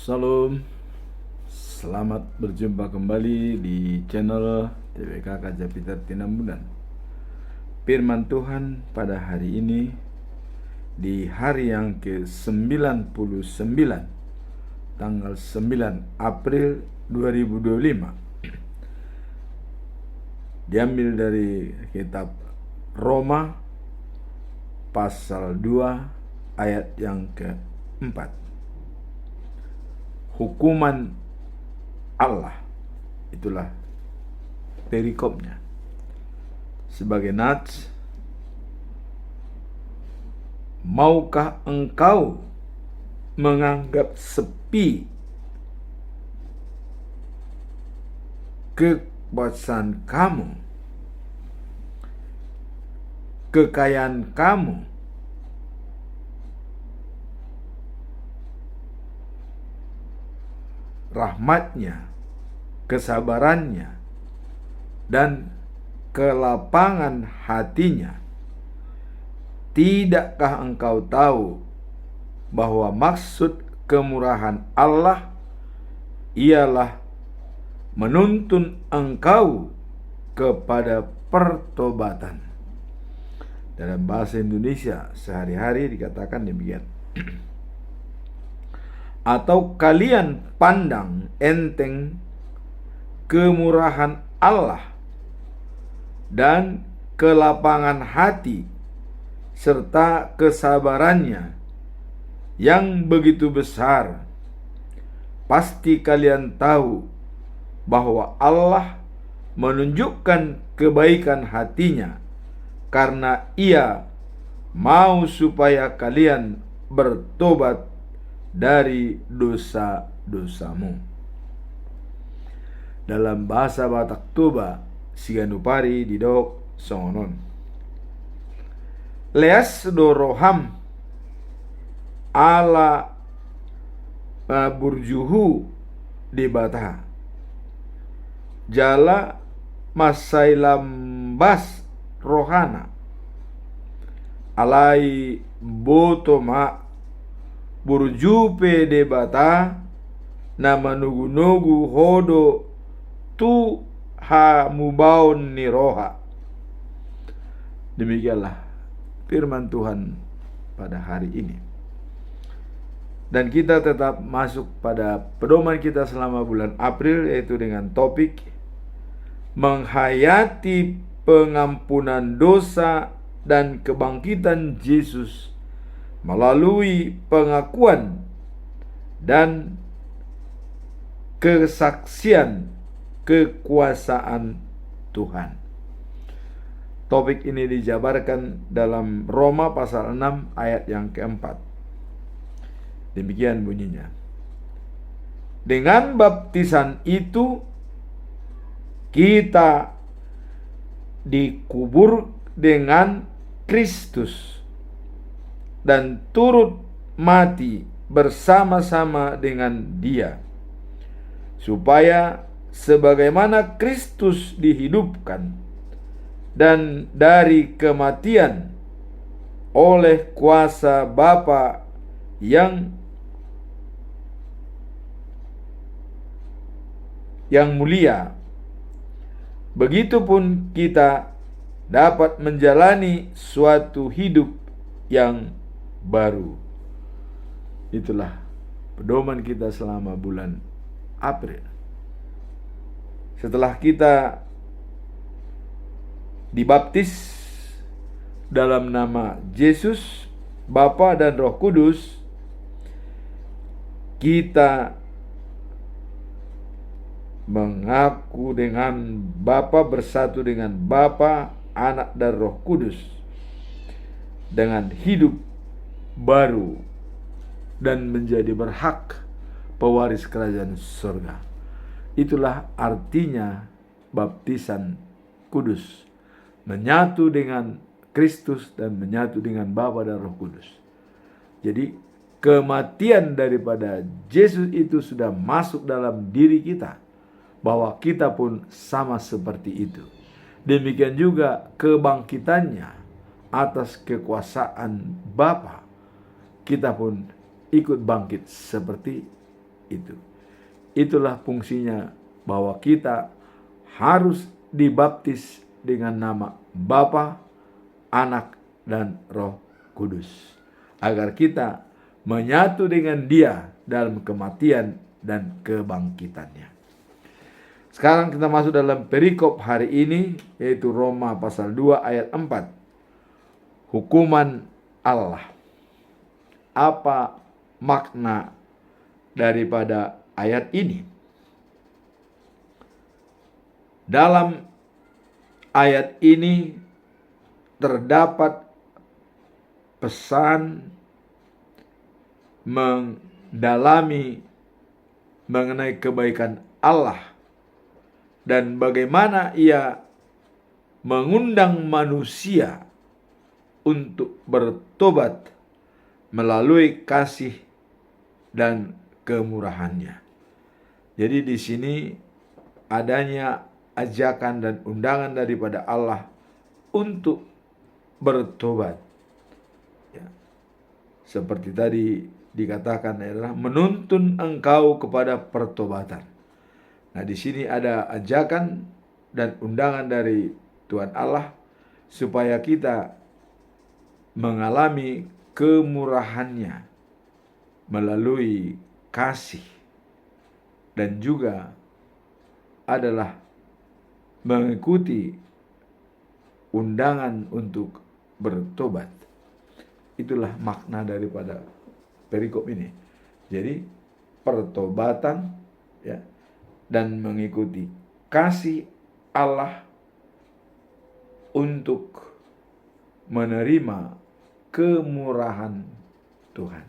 Salam, selamat berjumpa kembali di channel TPK Kajapiter Tinambunan. Firman Tuhan pada hari ini, di hari yang ke-99, tanggal 9 April 2025, diambil dari kitab Roma pasal 2 ayat yang ke-4. Hukuman Allah, itulah perikopnya. Sebagai nats, maukah engkau menganggap sepi kekuasaan kamu, kekayaan kamu, rahmatnya, kesabarannya, dan kelapangan hatinya? Tidakkah engkau tahu bahwa maksud kemurahan Allah ialah menuntun engkau kepada pertobatan? Dalam bahasa Indonesia sehari-hari dikatakan demikian. Atau kalian pandang enteng kemurahan Allah dan kelapangan hati serta kesabarannya yang begitu besar? Pasti kalian tahu bahwa Allah menunjukkan kebaikan hatinya karena Ia mau supaya kalian bertobat dari dosa-dosamu. Dalam bahasa Batak Toba, Siganupari didok songonon. Leas doroham ala burjuhu di Bata. Jala masailambas rohana. Alai botoma burjupe de Bata na manugu-nugu hodo tu ha mubaun ni roha. Demikianlah firman Tuhan pada hari ini. Dan kita tetap masuk pada pedoman kita selama bulan April, yaitu dengan topik menghayati pengampunan dosa dan kebangkitan Yesus melalui pengakuan dan kesaksian kekuasaan Tuhan. Topik ini dijabarkan dalam Roma pasal 6 ayat yang keempat. Demikian bunyinya. Dengan baptisan itu kita dikubur dengan Kristus dan turut mati bersama-sama dengan Dia, supaya sebagaimana Kristus dihidupkan dan dari kematian oleh kuasa Bapa yang mulia, begitupun kita dapat menjalani suatu hidup yang baru. Itulah pedoman kita selama bulan April. Setelah kita dibaptis dalam nama Yesus, Bapa dan Roh Kudus, kita mengaku dengan Bapa, bersatu dengan Bapa, Anak dan Roh Kudus dengan hidup baru dan menjadi berhak pewaris kerajaan surga. Itulah artinya baptisan kudus, menyatu dengan Kristus dan menyatu dengan Bapa dan Roh Kudus. Jadi kematian daripada Yesus itu sudah masuk dalam diri kita, bahwa kita pun sama seperti itu. Demikian juga kebangkitannya atas kekuasaan Bapa, kita pun ikut bangkit seperti itu. Itulah fungsinya bahwa kita harus dibaptis dengan nama Bapa, Anak, dan Roh Kudus, agar kita menyatu dengan Dia dalam kematian dan kebangkitannya. Sekarang kita masuk dalam perikop hari ini, yaitu Roma pasal 2 ayat 4. Hukuman Allah. Apa makna daripada ayat ini? Dalam ayat ini terdapat pesan mendalami mengenai kebaikan Allah dan bagaimana Ia mengundang manusia untuk bertobat melalui kasih dan kemurahannya. Jadi di sini adanya ajakan dan undangan daripada Allah untuk bertobat. Ya. Seperti tadi dikatakan adalah menuntun engkau kepada pertobatan. Nah, di sini ada ajakan dan undangan dari Tuhan Allah supaya kita mengalami kemurahannya melalui kasih, dan juga adalah mengikuti undangan untuk bertobat. Itulah makna daripada perikop ini. Jadi pertobatan, ya, dan mengikuti kasih Allah untuk menerima kemurahan Tuhan.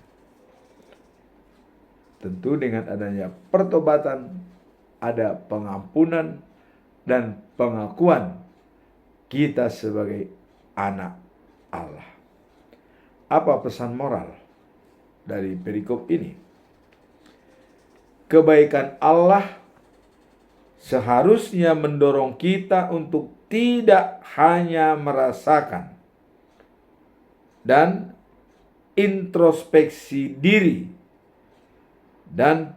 Tentu dengan adanya pertobatan ada pengampunan dan pengakuan kita sebagai anak Allah. Apa pesan moral dari perikop ini? Kebaikan Allah seharusnya mendorong kita untuk tidak hanya merasakan dan introspeksi diri dan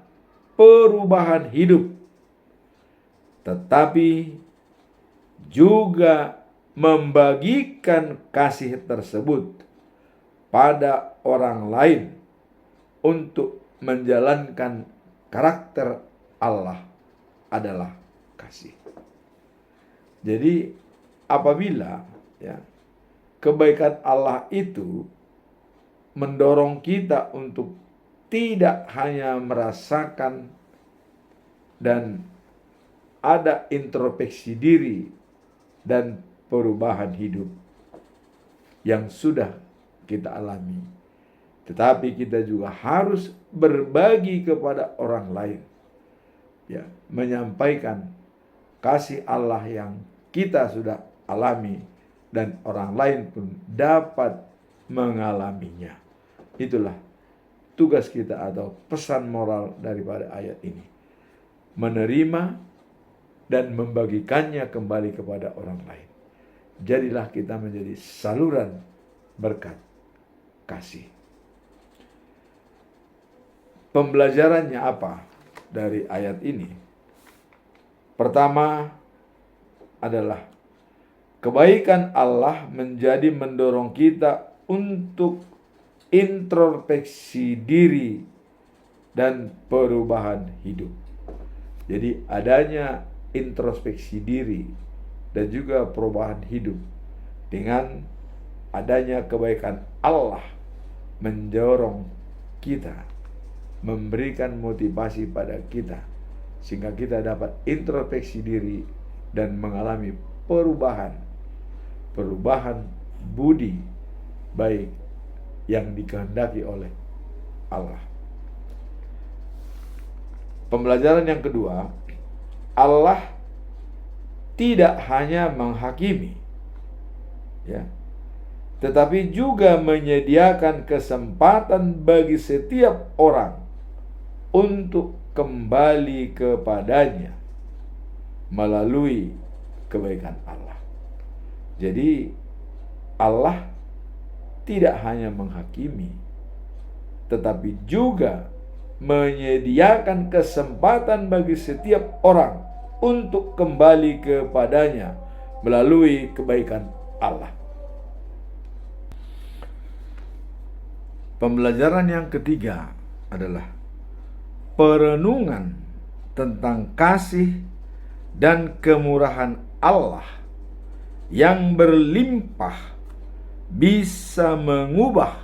perubahan hidup, tetapi juga membagikan kasih tersebut pada orang lain untuk menjalankan karakter Allah adalah kasih. Jadi apabila, ya, kebaikan Allah itu mendorong kita untuk tidak hanya merasakan dan ada introspeksi diri dan perubahan hidup yang sudah kita alami, tetapi kita juga harus berbagi kepada orang lain, ya, menyampaikan kasih Allah yang kita sudah alami dan orang lain pun dapat mengalaminya. Itulah tugas kita atau pesan moral daripada ayat ini. Menerima dan membagikannya kembali kepada orang lain. Jadilah kita menjadi saluran berkat kasih. Pembelajarannya apa dari ayat ini? Pertama adalah kebaikan Allah menjadi mendorong kita untuk introspeksi diri dan perubahan hidup. Jadi adanya introspeksi diri dan juga perubahan hidup dengan adanya kebaikan Allah mendorong kita, memberikan motivasi pada kita sehingga kita dapat introspeksi diri dan mengalami perubahan budi baik yang dikehendaki oleh Allah. Pembelajaran yang kedua, Allah tidak hanya menghakimi, ya, tetapi juga menyediakan kesempatan bagi setiap orang untuk kembali kepadanya melalui kebaikan Allah. Jadi Allah tidak hanya menghakimi, tetapi juga menyediakan kesempatan bagi setiap orang untuk kembali kepadanya melalui kebaikan Allah. Pembelajaran yang ketiga adalah perenungan tentang kasih dan kemurahan Allah yang berlimpah bisa mengubah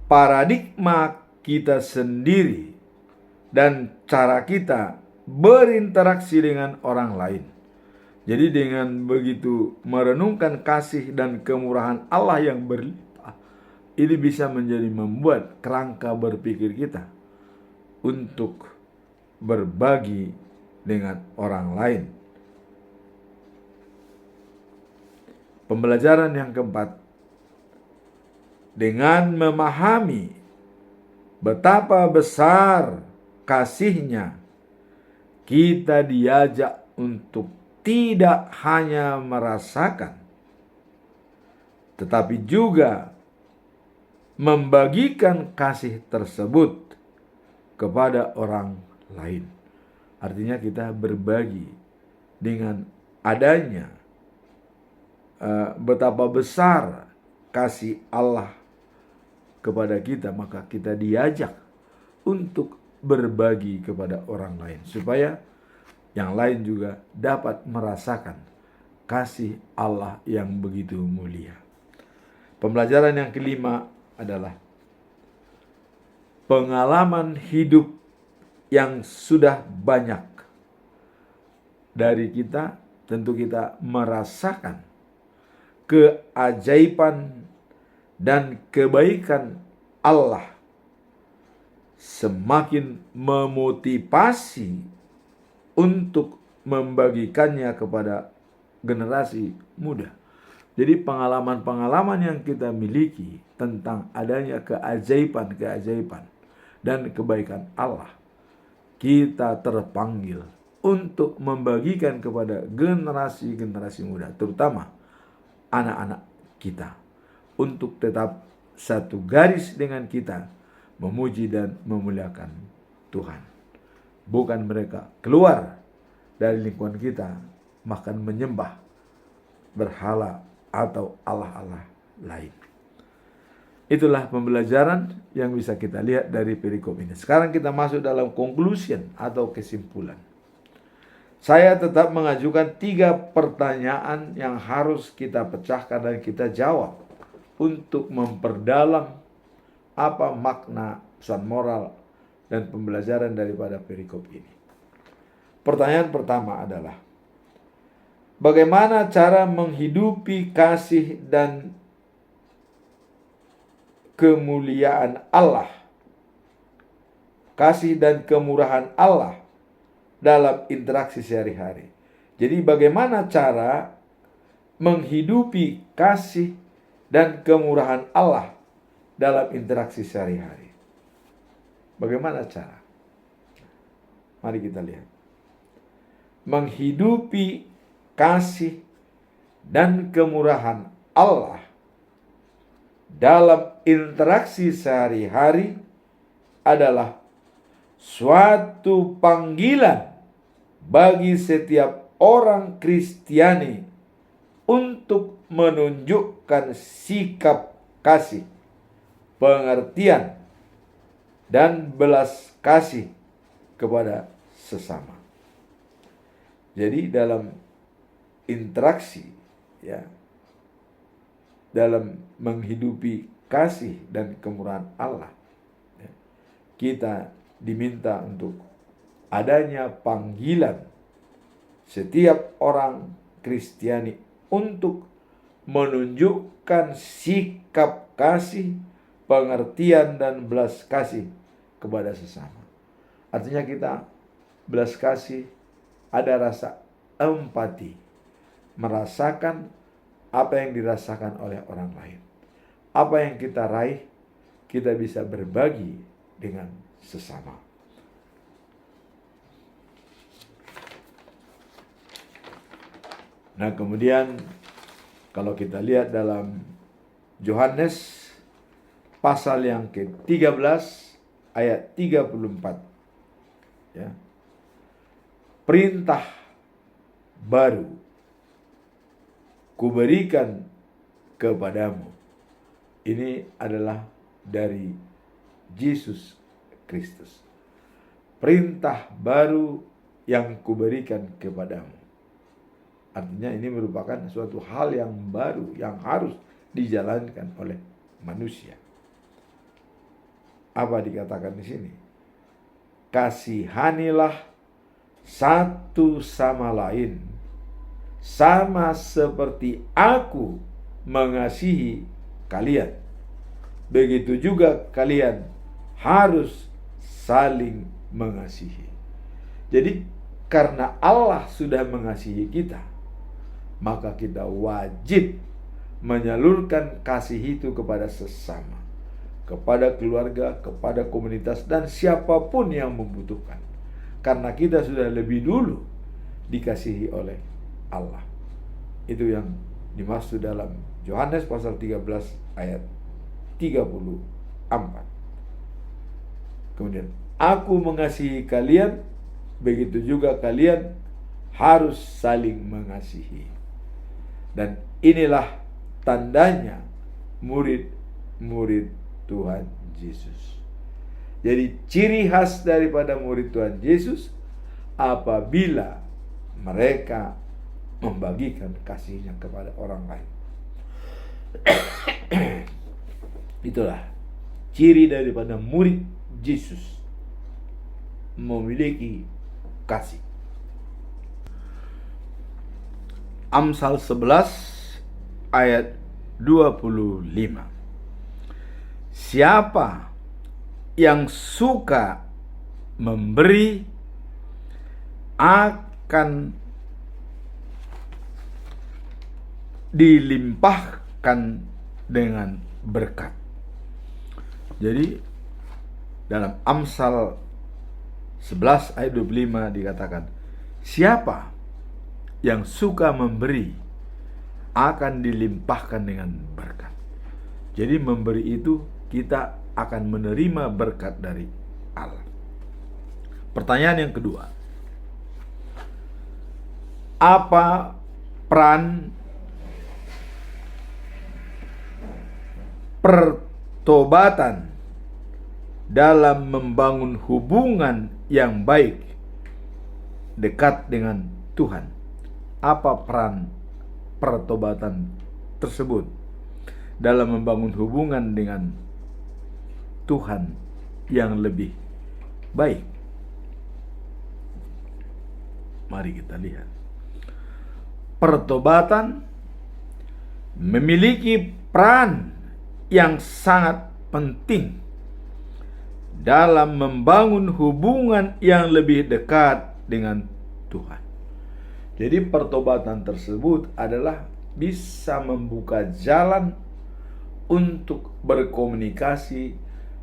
paradigma kita sendiri dan cara kita berinteraksi dengan orang lain. Jadi dengan begitu merenungkan kasih dan kemurahan Allah yang berlimpah, ini bisa menjadi membuat kerangka berpikir kita untuk berbagi dengan orang lain. Pembelajaran yang keempat, dengan memahami betapa besar kasih-Nya, kita diajak untuk tidak hanya merasakan, tetapi juga membagikan kasih tersebut kepada orang lain. Artinya kita berbagi dengan adanya betapa besar kasih Allah kepada kita, maka kita diajak untuk berbagi kepada orang lain supaya yang lain juga dapat merasakan kasih Allah yang begitu mulia. Pembelajaran yang kelima adalah pengalaman hidup yang sudah banyak dari kita. Tentu kita merasakan keajaiban dan kebaikan Allah semakin memotivasi untuk membagikannya kepada generasi muda. Jadi pengalaman-pengalaman yang kita miliki tentang adanya keajaiban-keajaiban dan kebaikan Allah, kita terpanggil untuk membagikan kepada generasi-generasi muda, terutama anak-anak kita, untuk tetap satu garis dengan kita, memuji dan memuliakan Tuhan. Bukan mereka keluar dari lingkungan kita makan menyembah berhala atau Allah-Allah lain. Itulah pembelajaran yang bisa kita lihat dari perikop ini. Sekarang kita masuk dalam conclusion atau kesimpulan. Saya tetap mengajukan 3 pertanyaan yang harus kita pecahkan dan kita jawab untuk memperdalam apa makna pesan moral dan pembelajaran daripada perikop ini. Pertanyaan pertama adalah, bagaimana cara menghidupi kasih dan kemuliaan Allah, kasih dan kemurahan Allah dalam interaksi sehari-hari? Jadi bagaimana cara menghidupi kasih dan kemurahan Allah dalam interaksi sehari-hari? Bagaimana cara? Mari kita lihat. Menghidupi kasih dan kemurahan Allah dalam interaksi sehari-hari adalah suatu panggilan bagi setiap orang Kristiani untuk menunjukkan sikap kasih, pengertian, dan belas kasih kepada sesama. Jadi dalam interaksi, dalam menghidupi kasih dan kemurahan Allah, kita diminta untuk adanya panggilan setiap orang Kristiani untuk menunjukkan sikap kasih, pengertian, dan belas kasih kepada sesama. Artinya kita belas kasih, ada rasa empati, merasakan apa yang dirasakan oleh orang lain. Apa yang kita raih, kita bisa berbagi dengan sesama. Nah, kemudian kalau kita lihat dalam Yohanes pasal yang ke-13 ayat 34. Ya. Perintah baru kuberikan kepadamu. Ini adalah dari Yesus Kristus. Perintah baru yang kuberikan kepadamu. Artinya ini merupakan suatu hal yang baru yang harus dijalankan oleh manusia. Apa dikatakan di sini? Kasihanilah satu sama lain, sama seperti aku mengasihi kalian. Begitu juga kalian harus saling mengasihi. Jadi karena Allah sudah mengasihi kita, maka kita wajib menyalurkan kasih itu kepada sesama, kepada keluarga, kepada komunitas, dan siapapun yang membutuhkan. Karena kita sudah lebih dulu dikasihi oleh Allah. Itu yang dimaksud dalam Yohanes pasal 13 ayat 34. Kemudian, aku mengasihi kalian, begitu juga kalian harus saling mengasihi. Dan inilah tandanya murid-murid Tuhan Yesus. Jadi ciri khas daripada murid Tuhan Yesus apabila mereka membagikan kasihnya kepada orang lain. Itulah ciri daripada murid Yesus, memiliki kasih. Amsal 11 ayat 25. Siapa yang suka memberi akan dilimpahkan dengan berkat. Jadi dalam Amsal 11 ayat 25 dikatakan, siapa yang suka memberi akan dilimpahkan dengan berkat. Jadi memberi itu kita akan menerima berkat dari Allah. Pertanyaan yang kedua, apa peran pertobatan dalam membangun hubungan yang baik dekat dengan Tuhan? Apa peran pertobatan tersebut dalam membangun hubungan dengan Tuhan yang lebih baik? Mari kita lihat. Pertobatan memiliki peran yang sangat penting dalam membangun hubungan yang lebih dekat dengan Tuhan. Jadi pertobatan tersebut adalah bisa membuka jalan untuk berkomunikasi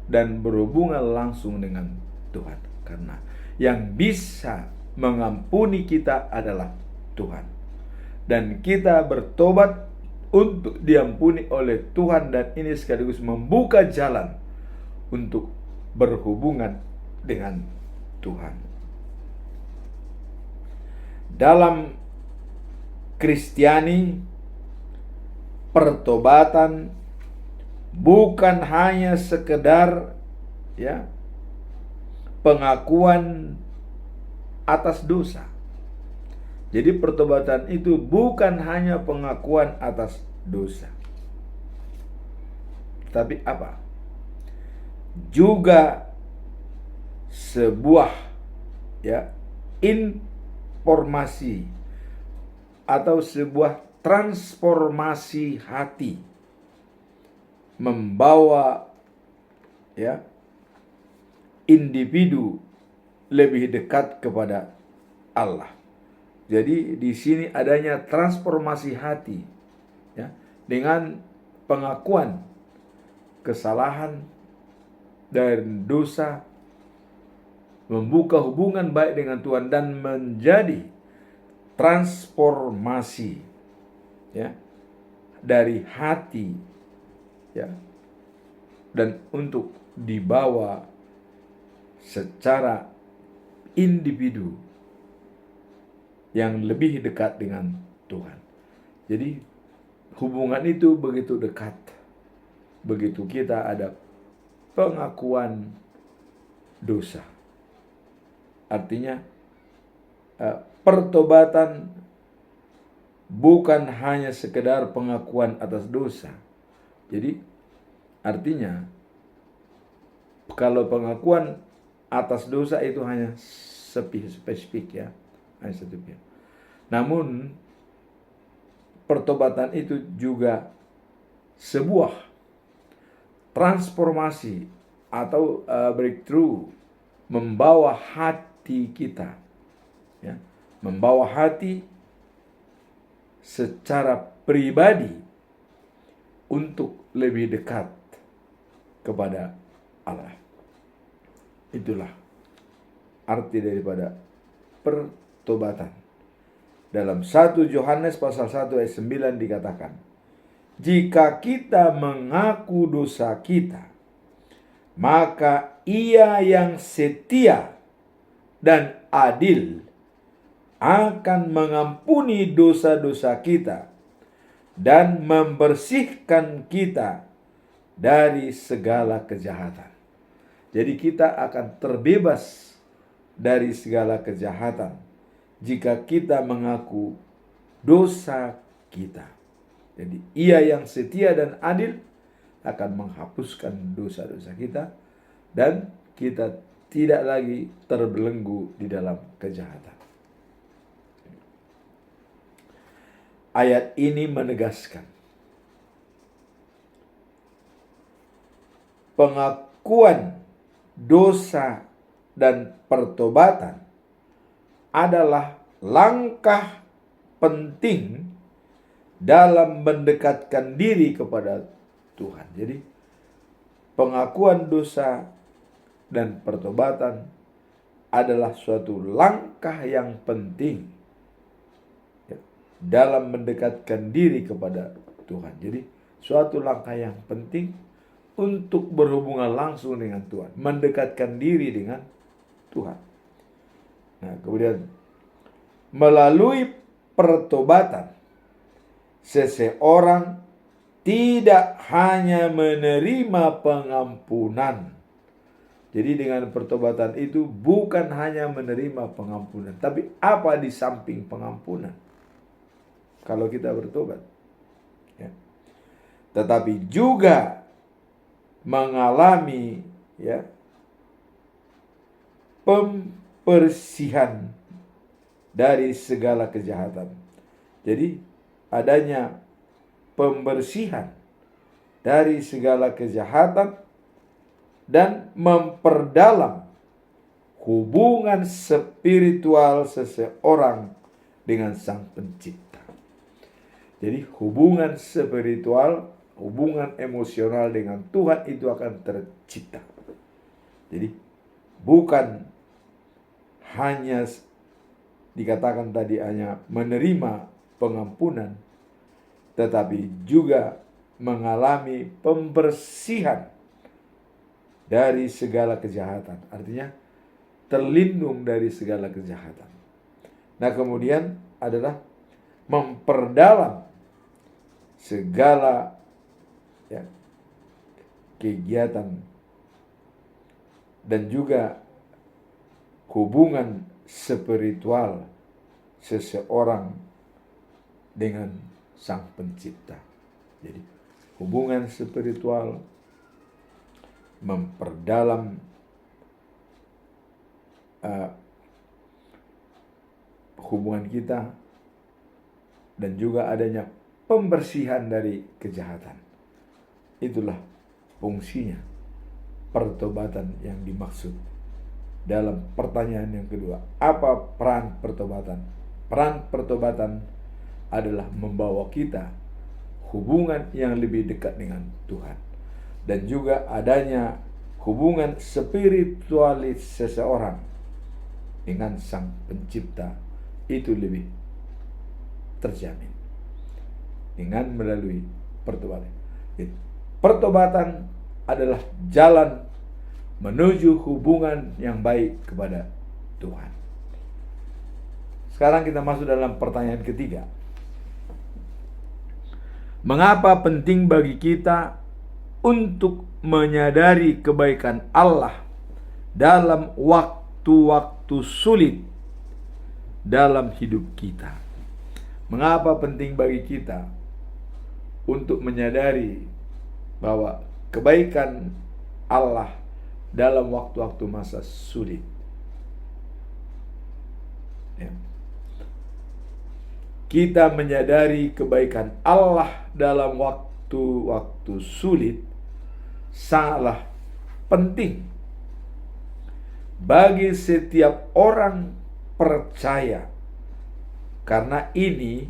dan berhubungan langsung dengan Tuhan. Karena yang bisa mengampuni kita adalah Tuhan. Dan kita bertobat untuk diampuni oleh Tuhan, dan ini sekaligus membuka jalan untuk berhubungan dengan Tuhan. Dalam Kristiani, pertobatan bukan hanya sekedar pengakuan atas dosa. Jadi pertobatan itu bukan hanya pengakuan atas dosa, tapi apa? Juga sebuah informasi atau sebuah transformasi hati, membawa individu lebih dekat kepada Allah. Jadi di sini adanya transformasi hati dengan pengakuan kesalahan dan dosa, membuka hubungan baik dengan Tuhan dan menjadi transformasi dari hati dan untuk dibawa secara individu yang lebih dekat dengan Tuhan. Jadi hubungan itu begitu dekat. Begitu kita ada pengakuan dosa. Artinya pertobatan bukan hanya sekedar pengakuan atas dosa. Jadi artinya kalau pengakuan atas dosa itu hanya spesifik ya, hanya satu pihak. Namun pertobatan itu juga sebuah transformasi atau breakthrough, membawa hati kita, ya, membawa hati secara pribadi untuk lebih dekat kepada Allah. Itulah arti daripada pertobatan. Dalam 1 Yohanes pasal 1 ayat 9 dikatakan, jika kita mengaku dosa kita, maka Ia yang setia dan adil akan mengampuni dosa-dosa kita dan membersihkan kita dari segala kejahatan. Jadi kita akan terbebas dari segala kejahatan jika kita mengaku dosa kita. Jadi Ia yang setia dan adil akan menghapuskan dosa-dosa kita dan kita tidak lagi terbelenggu di dalam kejahatan. Ayat ini menegaskan pengakuan dosa dan pertobatan adalah langkah penting dalam mendekatkan diri kepada Tuhan. Jadi pengakuan dosa dan pertobatan adalah suatu langkah yang penting dalam mendekatkan diri kepada Tuhan. Jadi suatu langkah yang penting untuk berhubungan langsung dengan Tuhan, mendekatkan diri dengan Tuhan. Nah, kemudian melalui pertobatan seseorang tidak hanya menerima pengampunan. Jadi dengan pertobatan itu bukan hanya menerima pengampunan, tapi apa di samping pengampunan kalau kita bertobat, ya. Tetapi juga mengalami, ya, pembersihan dari segala kejahatan. Jadi adanya pembersihan dari segala kejahatan dan memperdalam hubungan spiritual seseorang dengan Sang Pencipta. Jadi hubungan spiritual, hubungan emosional dengan Tuhan itu akan tercipta. Jadi bukan hanya dikatakan tadi hanya menerima pengampunan, tetapi juga mengalami pembersihan dari segala kejahatan. Artinya terlindung dari segala kejahatan. Nah, kemudian adalah memperdalam segala, ya, kegiatan dan juga hubungan spiritual seseorang dengan Sang Pencipta. Jadi hubungan spiritual memperdalam hubungan kita dan juga adanya pembersihan dari kejahatan. Itulah fungsinya pertobatan yang dimaksud. Dalam pertanyaan yang kedua, apa peran pertobatan? Peran pertobatan adalah membawa kita hubungan yang lebih dekat dengan Tuhan. Dan juga adanya hubungan spiritualis seseorang dengan Sang Pencipta itu lebih terjamin dengan melalui pertobatan. Pertobatan adalah jalan menuju hubungan yang baik kepada Tuhan. Sekarang kita masuk dalam pertanyaan ketiga. Mengapa penting bagi kita untuk menyadari kebaikan Allah dalam waktu-waktu sulit dalam hidup kita? Mengapa penting bagi kita untuk menyadari bahwa kebaikan Allah dalam waktu-waktu masa sulit? Ya. Kita menyadari kebaikan Allah dalam waktu-waktu sulit sangatlah penting bagi setiap orang percaya, karena ini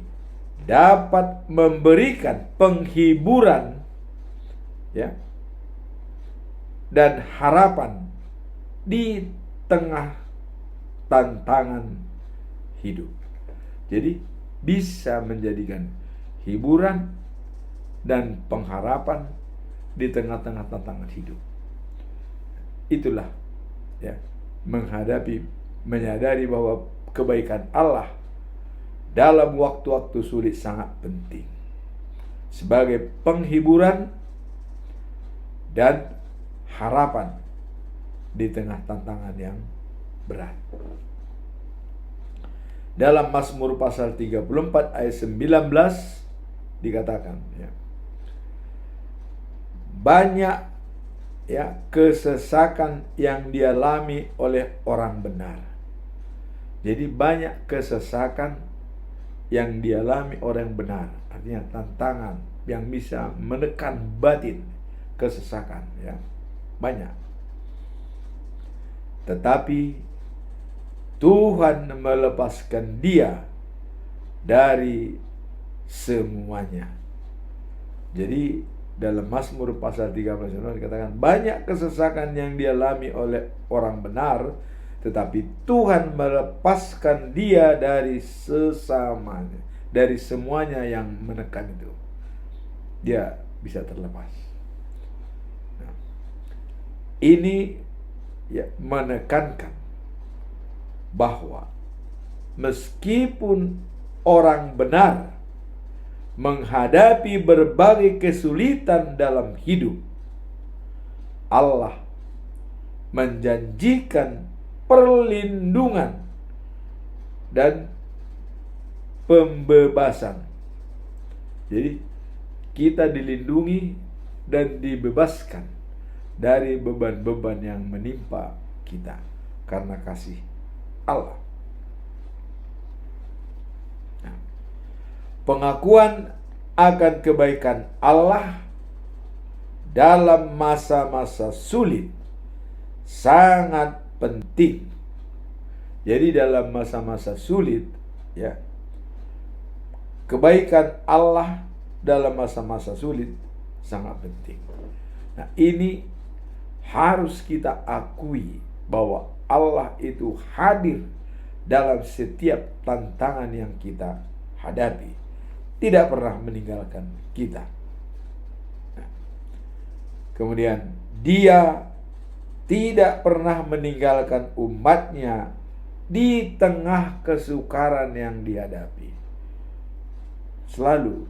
dapat memberikan penghiburan, ya, dan harapan di tengah tantangan hidup. Jadi bisa menjadikan hiburan dan pengharapan di tengah-tengah tantangan hidup. Itulah, ya, menyadari bahwa kebaikan Allah dalam waktu-waktu sulit sangat penting sebagai penghiburan dan harapan di tengah tantangan yang berat. Dalam Mazmur pasal 34 ayat 19 dikatakan, ya, banyak, ya, kesesakan yang dialami oleh orang benar. Jadi banyak kesesakan yang dialami orang benar, artinya tantangan yang bisa menekan batin, kesesakan, ya, banyak. Tetapi Tuhan melepaskan dia dari semuanya. Jadi dalam Mazmur pasal 13 dikatakan banyak kesesakan yang dialami oleh orang benar, tetapi Tuhan melepaskan dia dari sesamanya, dari semuanya yang menekan itu. Dia bisa terlepas. Nah, ini, ya, menekankan bahwa meskipun orang benar menghadapi berbagai kesulitan dalam hidup, Allah menjanjikan perlindungan dan pembebasan. Jadi kita dilindungi dan dibebaskan dari beban-beban yang menimpa kita karena kasih Allah. Nah, pengakuan akan kebaikan Allah dalam masa-masa sulit sangat penting. Jadi dalam masa-masa sulit, ya, kebaikan Allah dalam masa-masa sulit sangat penting. Nah, ini harus kita akui bahwa Allah itu hadir dalam setiap tantangan yang kita hadapi, tidak pernah meninggalkan kita. Nah, kemudian Dia tidak pernah meninggalkan umatnya di tengah kesukaran yang dihadapi. Selalu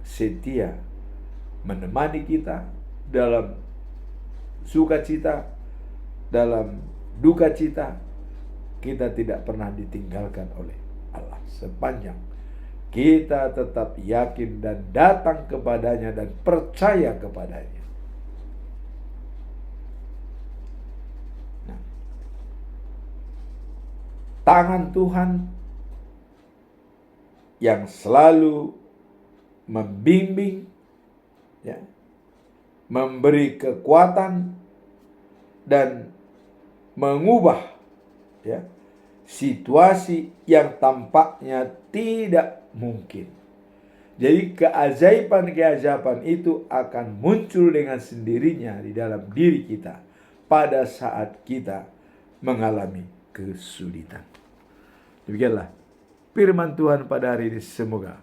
setia menemani kita dalam sukacita, dalam duka cita. Kita tidak pernah ditinggalkan oleh Allah sepanjang kita tetap yakin dan datang kepadanya dan percaya kepadanya. Nah, tangan Tuhan yang selalu membimbing, ya, memberi kekuatan dan mengubah, ya, situasi yang tampaknya tidak mungkin. Jadi keajaiban-keajaiban itu akan muncul dengan sendirinya di dalam diri kita pada saat kita mengalami kesulitan. Demikianlah firman Tuhan pada hari ini. Semoga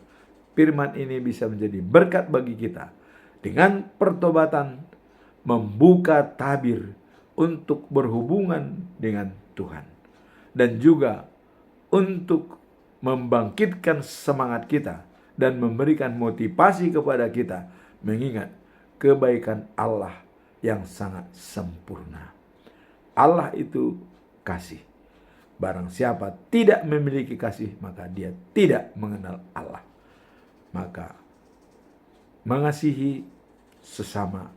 firman ini bisa menjadi berkat bagi kita dengan pertobatan, membuka tabir untuk berhubungan dengan Tuhan. Dan juga untuk membangkitkan semangat kita dan memberikan motivasi kepada kita mengingat kebaikan Allah yang sangat sempurna. Allah itu kasih. Barang siapa tidak memiliki kasih, maka dia tidak mengenal Allah. Maka mengasihi sesama,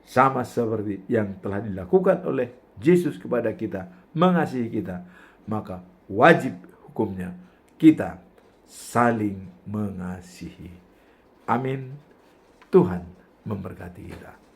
sama seperti yang telah dilakukan oleh Yesus kepada kita, mengasihi kita, maka wajib hukumnya kita saling mengasihi. Amin. Tuhan memberkati kita.